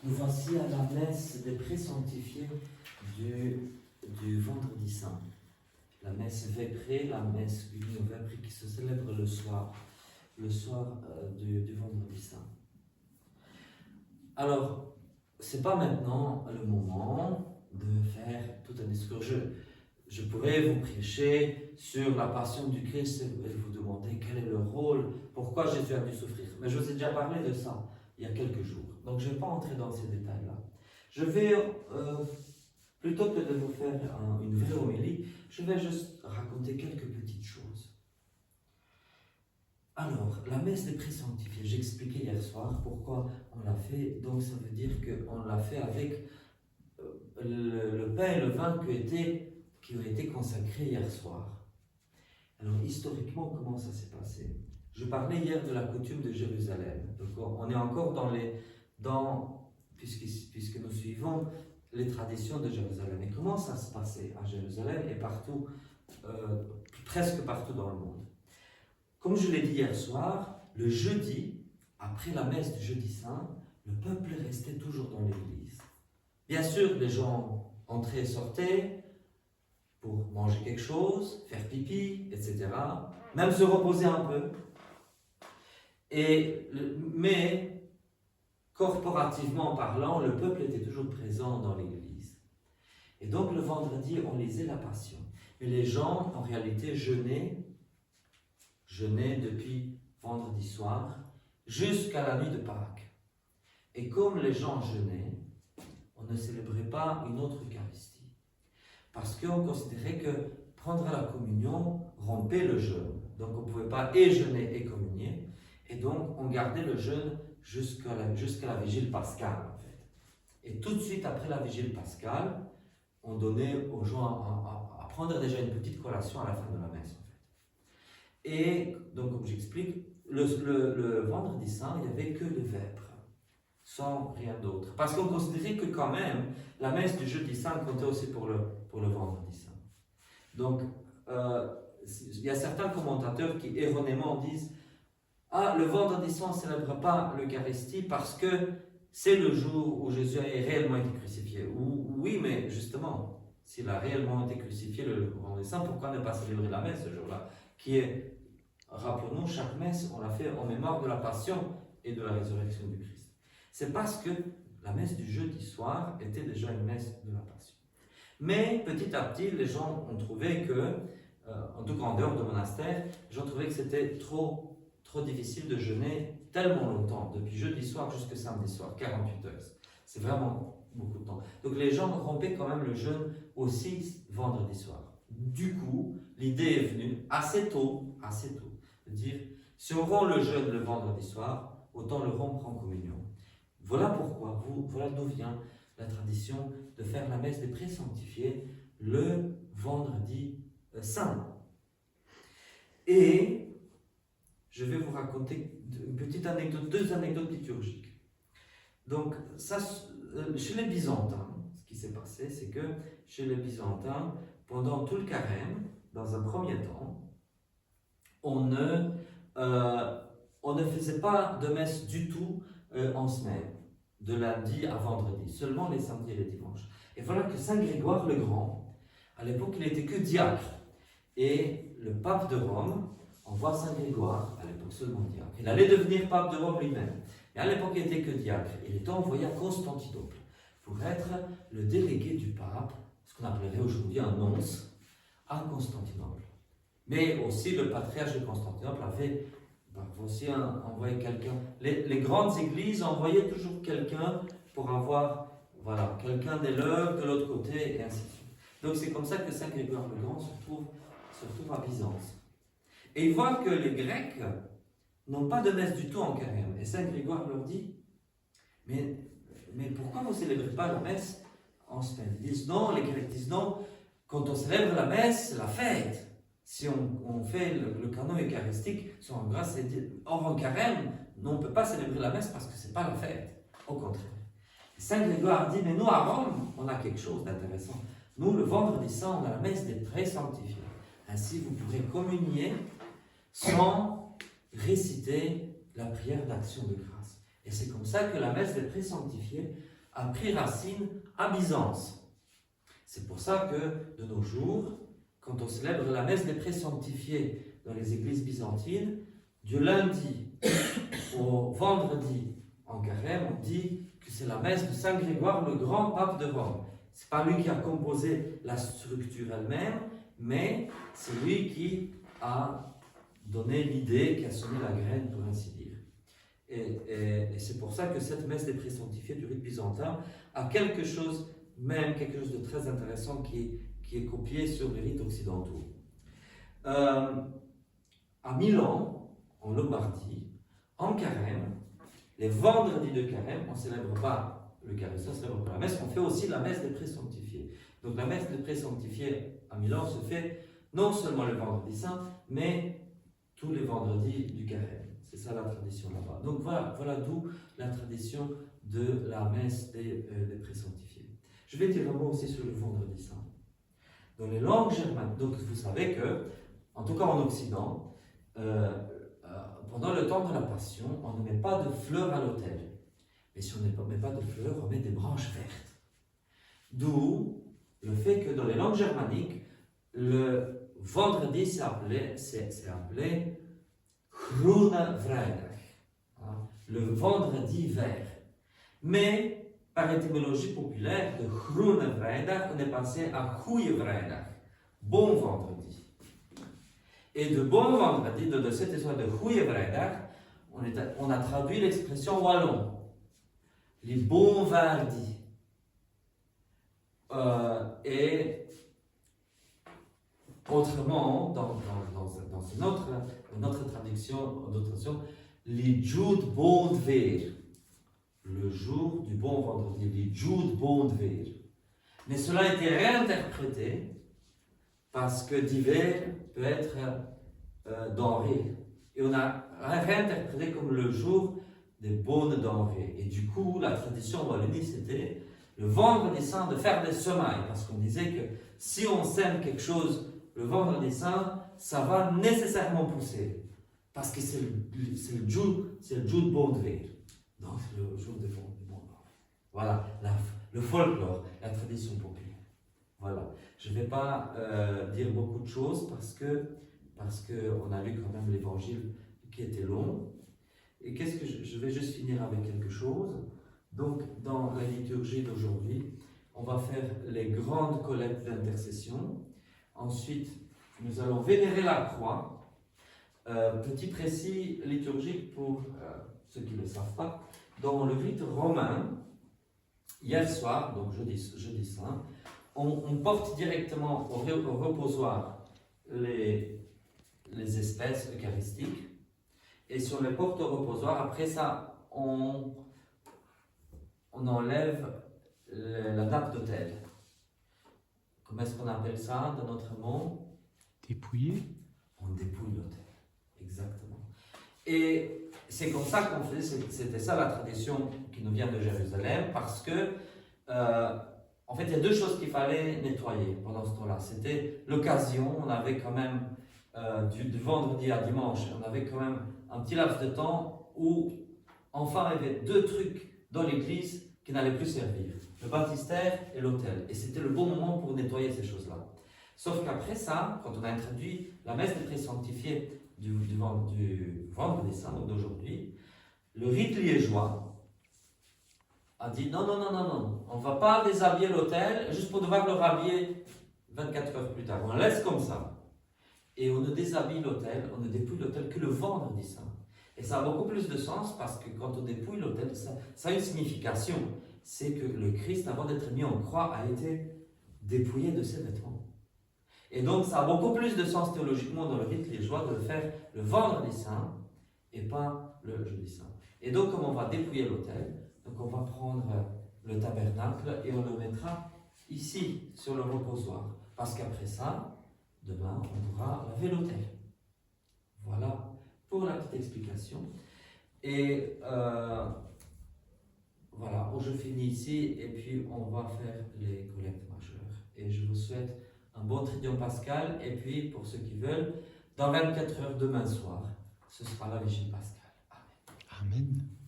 Nous voici à la messe des présanctifiés du Vendredi Saint. La messe Vêprée, la messe Union Vêprée qui se célèbre le soir du Vendredi Saint. Alors, c'est pas maintenant le moment de faire tout un discours. Je pourrais vous prêcher sur la passion du Christ et vous demander quel est le rôle, pourquoi Jésus a dû souffrir. Mais je vous ai déjà parlé de ça il y a quelques jours. Donc je ne vais pas entrer dans ces détails-là. Je vais, plutôt que de vous faire une vraie homélie, je vais juste raconter quelques petites choses. Alors, la messe des présanctifiés, j'expliquais hier soir pourquoi on l'a fait. Donc ça veut dire qu'on l'a fait avec le pain et le vin qui ont été consacrés hier soir. Alors historiquement, comment ça s'est passé? Je parlais hier de la coutume de Jérusalem. Donc on est encore puisque nous suivons les traditions de Jérusalem. Et comment ça se passait à Jérusalem et partout, presque partout dans le monde? Comme je l'ai dit hier soir, le jeudi, après la messe du jeudi saint, le peuple restait toujours dans l'église. Bien sûr, les gens entraient et sortaient pour manger quelque chose, faire pipi, etc. Même se reposer un peu. Mais, corporativement parlant, le peuple était toujours présent dans l'église. Et donc, le vendredi, on lisait la Passion. Mais les gens, en réalité, jeûnaient depuis vendredi soir jusqu'à la nuit de Pâques. Et comme les gens jeûnaient, on ne célébrait pas une autre Eucharistie. Parce qu'on considérait que prendre la communion rompait le jeûne. Donc on ne pouvait pas et jeûner et communier. Et donc on gardait le jeûne jusqu'à la vigile pascale en fait. Et tout de suite après la vigile pascale, on donnait aux gens à prendre déjà une petite collation à la fin de la messe en fait. Et donc comme j'explique, le vendredi saint, il n'y avait que les vêpres, sans rien d'autre. Parce qu'on considérait que quand même, la messe du jeudi saint comptait aussi pour le vendredi saint. Donc, il y a certains commentateurs qui erronément disent « Ah, le vendredi saint, on ne célèbre pas l'Eucharistie parce que c'est le jour où Jésus a réellement été crucifié. » Oui, mais justement, s'il a réellement été crucifié le vendredi saint, pourquoi ne pas célébrer la messe ce jour-là? Qui est, rappelons-nous, chaque messe, on l'a fait en mémoire de la passion et de la résurrection du Christ. C'est parce que la messe du jeudi soir était déjà une messe de la Passion. Mais petit à petit, les gens ont trouvé que, en tout cas en dehors de monastère, les gens trouvaient que c'était trop difficile de jeûner tellement longtemps, depuis jeudi soir jusqu'à samedi soir, 48 heures. C'est vraiment beaucoup de temps. Donc les gens rompaient quand même le jeûne aussi vendredi soir. Du coup, l'idée est venue assez tôt, de dire, si on rompt le jeûne le vendredi soir, autant le rompre en communion. Voilà pourquoi, voilà d'où vient la tradition de faire la messe des présanctifiés le vendredi saint. Et je vais vous raconter une petite anecdote, 2 anecdotes liturgiques. Donc, ça, chez les Byzantins, ce qui s'est passé, c'est que chez les Byzantins, pendant tout le carême, dans un premier temps, on ne faisait pas de messe du tout en semaine, de lundi à vendredi, seulement les samedis et les dimanches. Et voilà que Saint Grégoire le Grand, à l'époque il n'était que diacre, et le pape de Rome envoie Saint Grégoire, à l'époque seulement diacre. Il allait devenir pape de Rome lui-même, mais à l'époque il n'était que diacre. Il était envoyé à Constantinople pour être le délégué du pape, ce qu'on appellerait aujourd'hui un nonce, à Constantinople. Mais aussi le patriarche de Constantinople avait aussi envoyé quelqu'un. Les grandes églises envoyaient toujours quelqu'un pour avoir quelqu'un des leurs de l'autre côté, et ainsi de suite. Donc c'est comme ça que Saint Grégoire le Grand se retrouve à Byzance. Et il voit que les Grecs n'ont pas de messe du tout en carême. Et Saint Grégoire leur dit, mais pourquoi vous ne célébrez pas la messe en semaine? Ils disent non, les Grecs disent non, quand on célèbre la messe, c'est la fête. Si on fait le canon eucharistique, sur en grâce, or en carême, nous, on ne peut pas célébrer la messe parce que ce n'est pas la fête. Au contraire. Saint Grégoire dit, mais nous, à Rome, on a quelque chose d'intéressant. Nous, le vendredi saint, on a la messe des présanctifiés. Ainsi, vous pourrez communier sans réciter la prière d'action de grâce. Et c'est comme ça que la messe des présanctifiés a pris racine à Byzance. C'est pour ça que, de nos jours, quand on célèbre la messe des présanctifiés dans les églises byzantines, du lundi au vendredi en carême, on dit que c'est la messe de Saint Grégoire, le grand pape de Rome. Ce n'est pas lui qui a composé la structure elle-même, mais c'est lui qui a donné l'idée, qui a semé la graine, pour ainsi dire. Et c'est pour ça que cette messe des présanctifiés du rite byzantin a quelque chose de très intéressant qui est copié sur les rites occidentaux. À Milan, en Lombardie, en carême, les vendredis de carême, on ne célèbre pas le carême, on ne célèbre pas la messe, on fait aussi la messe des présanctifiés. Donc la messe des présanctifiés à Milan se fait non seulement le vendredi saint, mais tous les vendredis du carême. C'est ça la tradition là-bas. Donc voilà d'où la tradition de la messe des présanctifiés. Je vais dire un mot aussi sur le vendredi saint. Dans les langues germaniques, donc vous savez que, en tout cas en Occident, pendant le temps de la Passion, on ne met pas de fleurs à l'autel. Mais si on ne met pas de fleurs, on met des branches vertes. D'où le fait que dans les langues germaniques, le vendredi c'est appelé Groene Vrijdag, hein, le vendredi vert. Mais par étymologie populaire, de Groene Vrijdag, on est passé à Goeie Vrijdag, bon vendredi. Et de bon vendredi, de cette histoire de Goeie Vrijdag, on a traduit l'expression wallon, les bons vardis. Et autrement, dans notre traduction, les Jude bond weer, le jour du bon vendredi, les Jude bond weer. Mais cela a été réinterprété parce que d'hiver peut être denrée. Et on a réinterprété comme le jour des bonnes denrées. Et du coup, la tradition wallonie, c'était le vendredi saint de faire des semailles. Parce qu'on disait que si on sème quelque chose le vendredi saint, ça va nécessairement pousser. Parce que c'est le Jude bond weer. Donc c'est le jour des bons denrées. Voilà, le folklore, la tradition populaire. Voilà. Je ne vais pas dire beaucoup de choses parce qu'on a lu quand même l'évangile qui était long. Et qu'est-ce que je vais juste finir avec quelque chose. Donc, dans la liturgie d'aujourd'hui, on va faire les grandes collectes d'intercession. Ensuite, nous allons vénérer la croix. Petit précis liturgique pour ceux qui ne le savent pas. Dans le rite romain, hier soir, donc jeudi saint, on porte directement au reposoir les espèces eucharistiques. Et sur les portes au reposoir, après ça, on enlève la nappe d'autel. Comment est-ce qu'on appelle ça dans notre monde? Dépouiller. On dépouille l'autel, exactement. Et c'est comme ça qu'on faisait, c'était ça la tradition qui nous vient de Jérusalem, parce que en fait, il y a deux choses qu'il fallait nettoyer pendant ce temps-là. C'était l'occasion, on avait quand même, du vendredi à dimanche, on avait quand même un petit laps de temps où, enfin, il y avait deux trucs dans l'église qui n'allaient plus servir. Le baptistère et l'autel. Et c'était le bon moment pour nettoyer ces choses-là. Sauf qu'après ça, quand on a introduit la messe des présanctifiés du vendredi saint, donc d'aujourd'hui, le rite liégeois a dit non, on ne va pas déshabiller l'autel juste pour devoir le rhabiller 24 heures plus tard. On laisse comme ça. Et on ne déshabille l'autel, on ne dépouille l'autel que le vendredi saint. Et ça a beaucoup plus de sens parce que quand on dépouille l'autel, ça a une signification. C'est que le Christ, avant d'être mis en croix, a été dépouillé de ses vêtements. Et donc ça a beaucoup plus de sens théologiquement dans le rite liégeois de le faire le vendredi saint et pas le jeudi saint. Et donc comme on va dépouiller l'autel, donc on va prendre le tabernacle et on le mettra ici, sur le reposoir. Parce qu'après ça, demain, on pourra laver l'autel. Voilà pour la petite explication. Et voilà, je finis ici et puis on va faire les collectes majeures. Et je vous souhaite un bon Triduum pascal. Et puis, pour ceux qui veulent, dans 24 heures demain soir, ce sera la Vigile pascale. Amen. Amen.